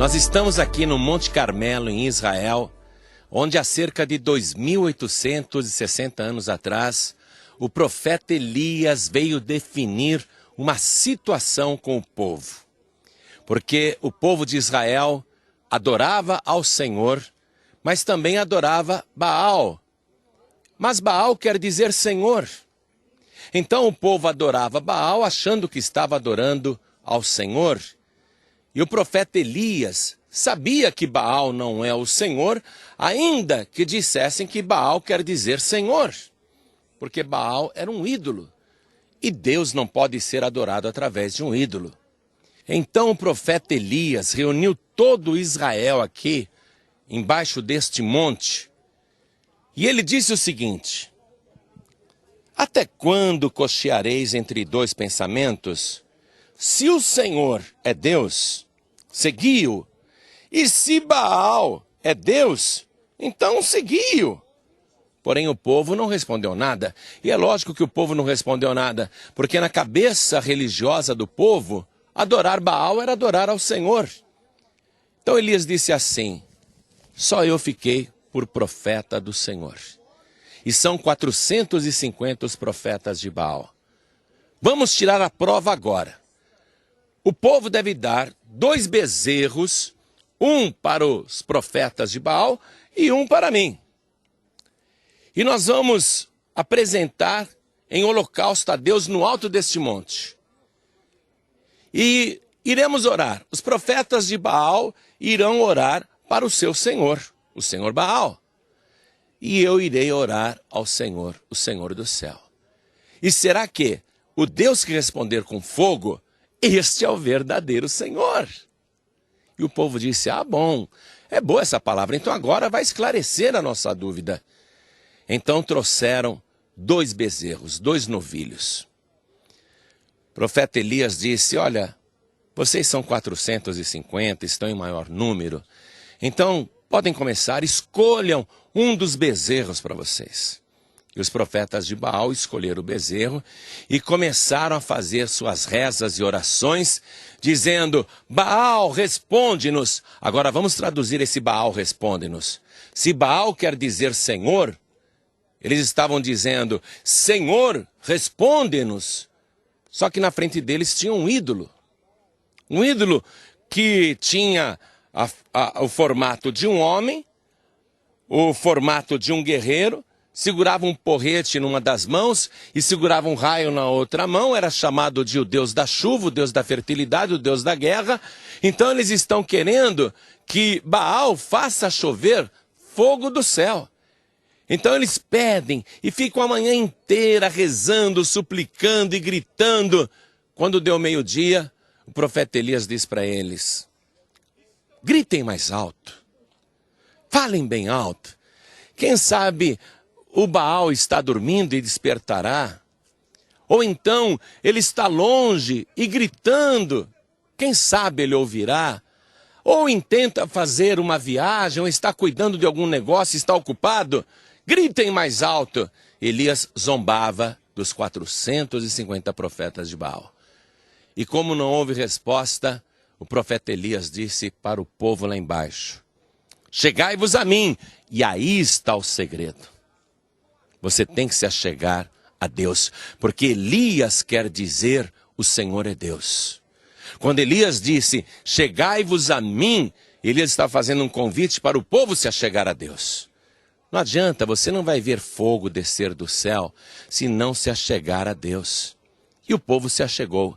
Nós estamos aqui no Monte Carmelo, em Israel, onde há cerca de 2.860 anos atrás, o profeta Elias veio definir uma situação com o povo. Porque o povo de Israel adorava ao Senhor, mas também adorava Baal. Mas Baal quer dizer Senhor. Então o povo adorava Baal achando que estava adorando ao Senhor. E o profeta Elias sabia que Baal não é o Senhor, ainda que dissessem que Baal quer dizer Senhor. Porque Baal era um ídolo. E Deus não pode ser adorado através de um ídolo. Então o profeta Elias reuniu todo Israel aqui, embaixo deste monte. E ele disse o seguinte: até quando cocheareis entre dois pensamentos? Se o Senhor é Deus, segui-o. E se Baal é Deus, então segui-o. Porém o povo não respondeu nada. E é lógico que o povo não respondeu nada, porque na cabeça religiosa do povo, adorar Baal era adorar ao Senhor. Então Elias disse assim: só eu fiquei por profeta do Senhor. E são 450 os profetas de Baal. Vamos tirar a prova agora. O povo deve dar 2 bezerros, um para os profetas de Baal e um para mim. E nós vamos apresentar em holocausto a Deus no alto deste monte. E iremos orar. Os profetas de Baal irão orar para o seu Senhor, o Senhor Baal. E eu irei orar ao Senhor, o Senhor do céu. E será que o Deus que responder com fogo, este é o verdadeiro Senhor? E o povo disse: ah, bom, é boa essa palavra, então agora vai esclarecer a nossa dúvida. Então trouxeram 2 bezerros, 2 novilhos. O profeta Elias disse: olha, vocês são 450, estão em maior número, então podem começar, escolham um dos bezerros para vocês. E os profetas de Baal escolheram o bezerro e começaram a fazer suas rezas e orações, dizendo: Baal, responde-nos. Agora vamos traduzir esse Baal, responde-nos. Se Baal quer dizer Senhor, eles estavam dizendo: Senhor, responde-nos. Só que na frente deles tinha um ídolo. Um ídolo que tinha o formato de um homem, o formato de um guerreiro, segurava um porrete numa das mãos e segurava um raio na outra mão. Era chamado de o Deus da chuva, o Deus da fertilidade, o Deus da guerra. Então eles estão querendo que Baal faça chover fogo do céu. Então eles pedem e ficam a manhã inteira rezando, suplicando e gritando. Quando deu meio-dia, o profeta Elias diz para eles: gritem mais alto, falem bem alto. Quem sabe o Baal está dormindo e despertará? Ou então ele está longe e gritando, quem sabe ele ouvirá? Ou intenta fazer uma viagem, ou está cuidando de algum negócio, está ocupado? Gritem mais alto. Elias zombava dos 450 profetas de Baal. E como não houve resposta, o profeta Elias disse para o povo lá embaixo: chegai-vos a mim. E aí está o segredo. Você tem que se achegar a Deus, porque Elias quer dizer o Senhor é Deus. Quando Elias disse chegai-vos a mim, Elias está fazendo um convite para o povo se achegar a Deus. Não adianta, você não vai ver fogo descer do céu se não se achegar a Deus. E o povo se achegou.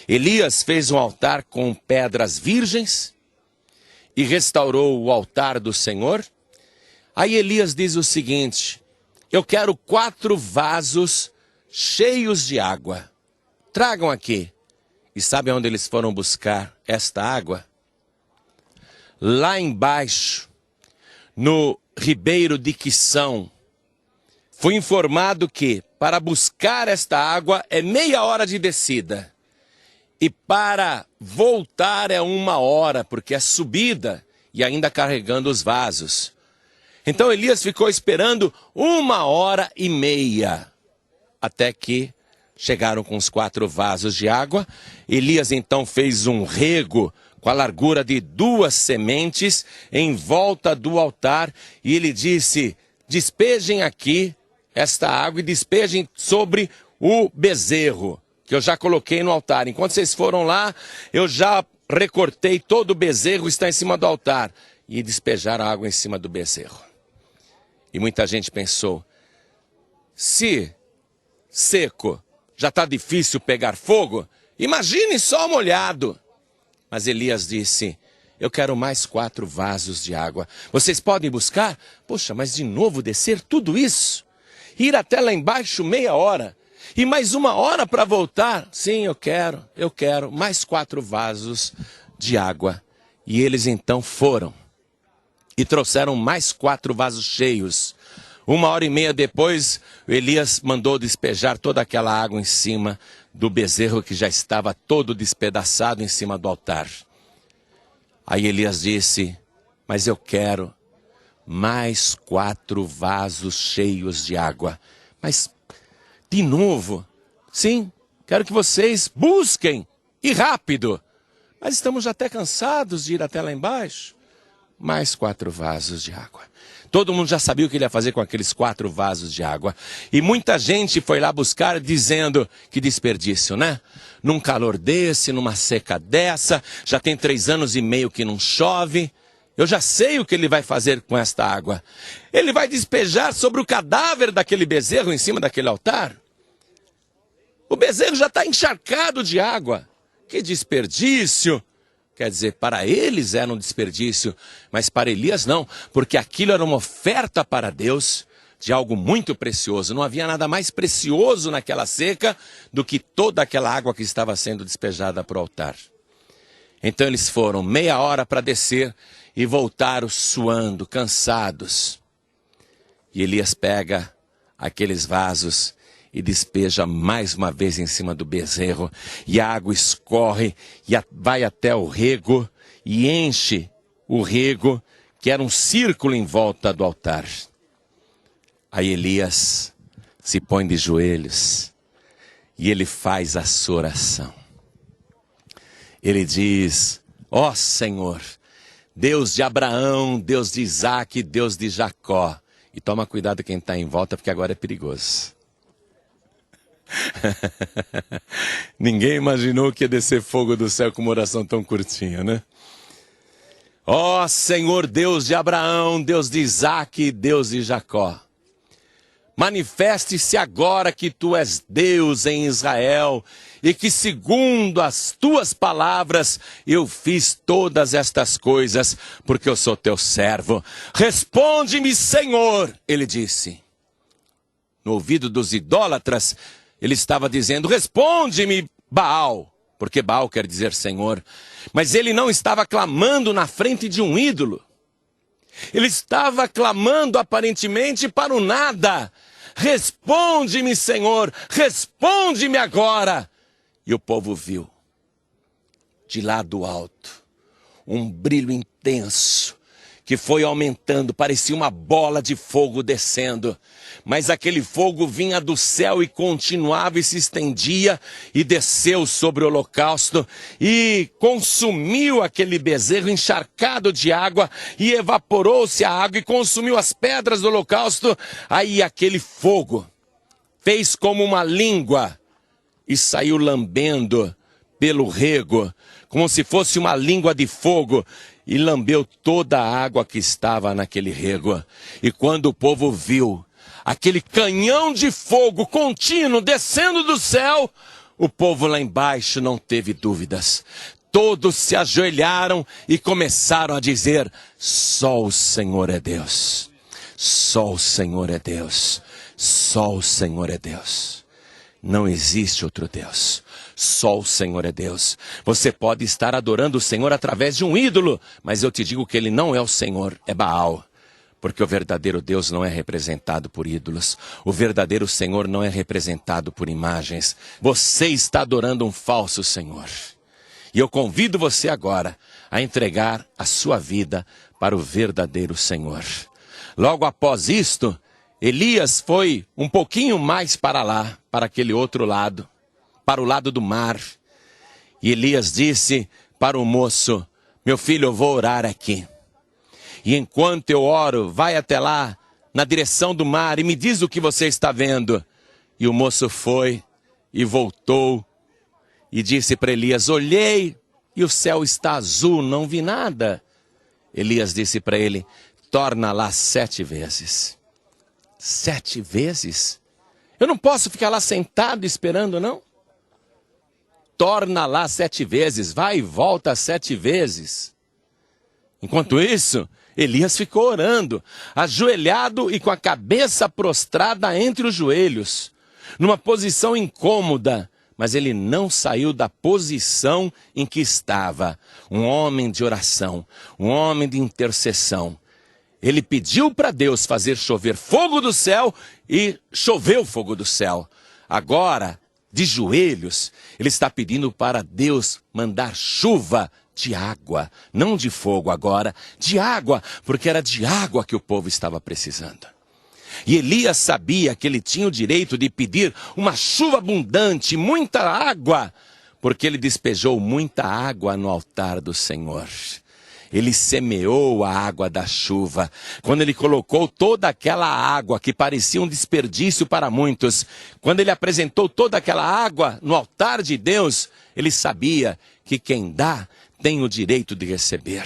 Elias fez um altar com pedras virgens e restaurou o altar do Senhor. Aí Elias diz o seguinte: eu quero 4 vasos cheios de água. Tragam aqui. E sabe onde eles foram buscar esta água? Lá embaixo, no ribeiro de Quição. Fui informado que para buscar esta água é meia hora de descida. E para voltar é 1 hora, porque é subida e ainda carregando os vasos. Então Elias ficou esperando 1h30, até que chegaram com os 4 vasos de água. Elias então fez um rego com a largura de 2 sementes em volta do altar. E ele disse: despejem aqui esta água e despejem sobre o bezerro, que eu já coloquei no altar. Enquanto vocês foram lá, eu já recortei todo o bezerro, está em cima do altar. E despejaram a água em cima do bezerro. E muita gente pensou: se seco já está difícil pegar fogo, imagine só molhado. Mas Elias disse: eu quero mais 4 vasos de água. Vocês podem buscar? Poxa, mas de novo descer tudo isso? Ir até lá embaixo meia hora? E mais 1 hora para voltar? Sim, eu quero mais 4 vasos de água. E eles então foram e trouxeram mais 4 vasos cheios. 1h30 depois, Elias mandou despejar toda aquela água em cima do bezerro que já estava todo despedaçado em cima do altar. Aí Elias disse: mas eu quero mais 4 vasos cheios de água. Mas, de novo, sim, quero que vocês busquem, e rápido. Mas estamos até cansados de ir até lá embaixo. Mais 4 vasos de água. Todo mundo já sabia o que ele ia fazer com aqueles 4 vasos de água. E muita gente foi lá buscar dizendo: que desperdício, né? Num calor desse, numa seca dessa, já tem 3 anos e meio que não chove. Eu já sei o que ele vai fazer com esta água. Ele vai despejar sobre o cadáver daquele bezerro em cima daquele altar. O bezerro já está encharcado de água. Que desperdício! Quer dizer, para eles era um desperdício, mas para Elias não, porque aquilo era uma oferta para Deus de algo muito precioso. Não havia nada mais precioso naquela seca do que toda aquela água que estava sendo despejada para o altar. Então eles foram meia hora para descer e voltaram suando, cansados. E Elias pega aqueles vasos e despeja mais uma vez em cima do bezerro, e a água escorre, e vai até o rego, e enche o rego, que era um círculo em volta do altar. Aí Elias se põe de joelhos, e ele faz a sua oração. Ele diz: ó Senhor, Deus de Abraão, Deus de Isaac, Deus de Jacó. E toma cuidado quem está em volta, porque agora é perigoso. Ninguém imaginou que ia descer fogo do céu com uma oração tão curtinha, né? Ó Senhor, Deus de Abraão, Deus de Isaac, Deus de Jacó, manifeste-se agora que tu és Deus em Israel e que segundo as tuas palavras eu fiz todas estas coisas, porque eu sou teu servo. Responde-me, Senhor, ele disse. No ouvido dos idólatras, ele estava dizendo: responde-me, Baal, porque Baal quer dizer Senhor. Mas ele não estava clamando na frente de um ídolo. Ele estava clamando aparentemente para o nada. Responde-me, Senhor, responde-me agora. E o povo viu, de lá do alto, um brilho intenso, que foi aumentando, parecia uma bola de fogo descendo. Mas aquele fogo vinha do céu e continuava e se estendia e desceu sobre o holocausto e consumiu aquele bezerro encharcado de água e evaporou-se a água e consumiu as pedras do holocausto. Aí aquele fogo fez como uma língua e saiu lambendo pelo rego, como se fosse uma língua de fogo, e lambeu toda a água que estava naquele rego. E quando o povo viu aquele canhão de fogo contínuo descendo do céu, o povo lá embaixo não teve dúvidas. Todos se ajoelharam e começaram a dizer: só o Senhor é Deus, só o Senhor é Deus, só o Senhor é Deus. Não existe outro Deus, só o Senhor é Deus. Você pode estar adorando o Senhor através de um ídolo, mas eu te digo que ele não é o Senhor, é Baal. Porque o verdadeiro Deus não é representado por ídolos. O verdadeiro Senhor não é representado por imagens. Você está adorando um falso Senhor. E eu convido você agora a entregar a sua vida para o verdadeiro Senhor. Logo após isto, Elias foi um pouquinho mais para lá, para aquele outro lado, para o lado do mar. E Elias disse para o moço: meu filho, eu vou orar aqui. E enquanto eu oro, vai até lá, na direção do mar, e me diz o que você está vendo. E o moço foi e voltou e disse para Elias, olhei e o céu está azul, não vi nada. Elias disse para ele, torna lá 7 vezes. 7 vezes? Eu não posso ficar lá sentado esperando, não? Torna lá 7 vezes, vai e volta 7 vezes. Enquanto isso, Elias ficou orando, ajoelhado e com a cabeça prostrada entre os joelhos, numa posição incômoda, mas ele não saiu da posição em que estava. Um homem de oração, um homem de intercessão. Ele pediu para Deus fazer chover fogo do céu e choveu fogo do céu. Agora, de joelhos, ele está pedindo para Deus mandar chuva de água, não de fogo agora, de água, porque era de água que o povo estava precisando. E Elias sabia que ele tinha o direito de pedir uma chuva abundante, muita água, porque ele despejou muita água no altar do Senhor. Ele semeou a água da chuva. Quando ele colocou toda aquela água que parecia um desperdício para muitos, quando ele apresentou toda aquela água no altar de Deus, ele sabia que quem dá tem o direito de receber.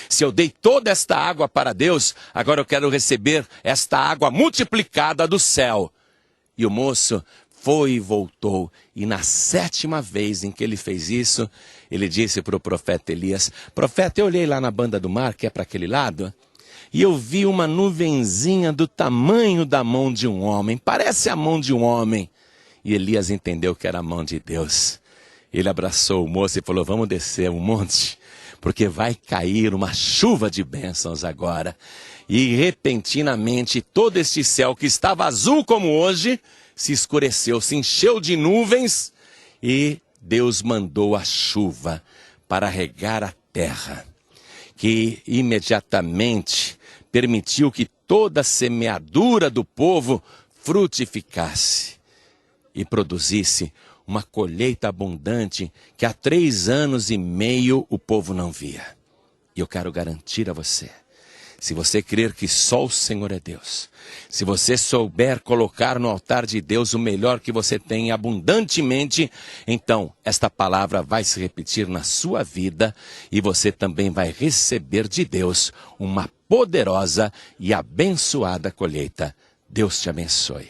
Se eu dei toda esta água para Deus, agora eu quero receber esta água multiplicada do céu. E o moço foi e voltou, e na 7ª vez em que ele fez isso, ele disse para o profeta Elias, profeta, eu olhei lá na banda do mar, que é para aquele lado, e eu vi uma nuvenzinha do tamanho da mão de um homem, parece a mão de um homem. E Elias entendeu que era a mão de Deus. Ele abraçou o moço e falou, vamos descer um monte, porque vai cair uma chuva de bênçãos agora. E repentinamente todo este céu que estava azul como hoje, se escureceu, se encheu de nuvens e Deus mandou a chuva para regar a terra, que imediatamente permitiu que toda a semeadura do povo frutificasse e produzisse uma colheita abundante que há 3 anos e meio o povo não via. E eu quero garantir a você, se você crer que só o Senhor é Deus, se você souber colocar no altar de Deus o melhor que você tem abundantemente, então esta palavra vai se repetir na sua vida e você também vai receber de Deus uma poderosa e abençoada colheita. Deus te abençoe.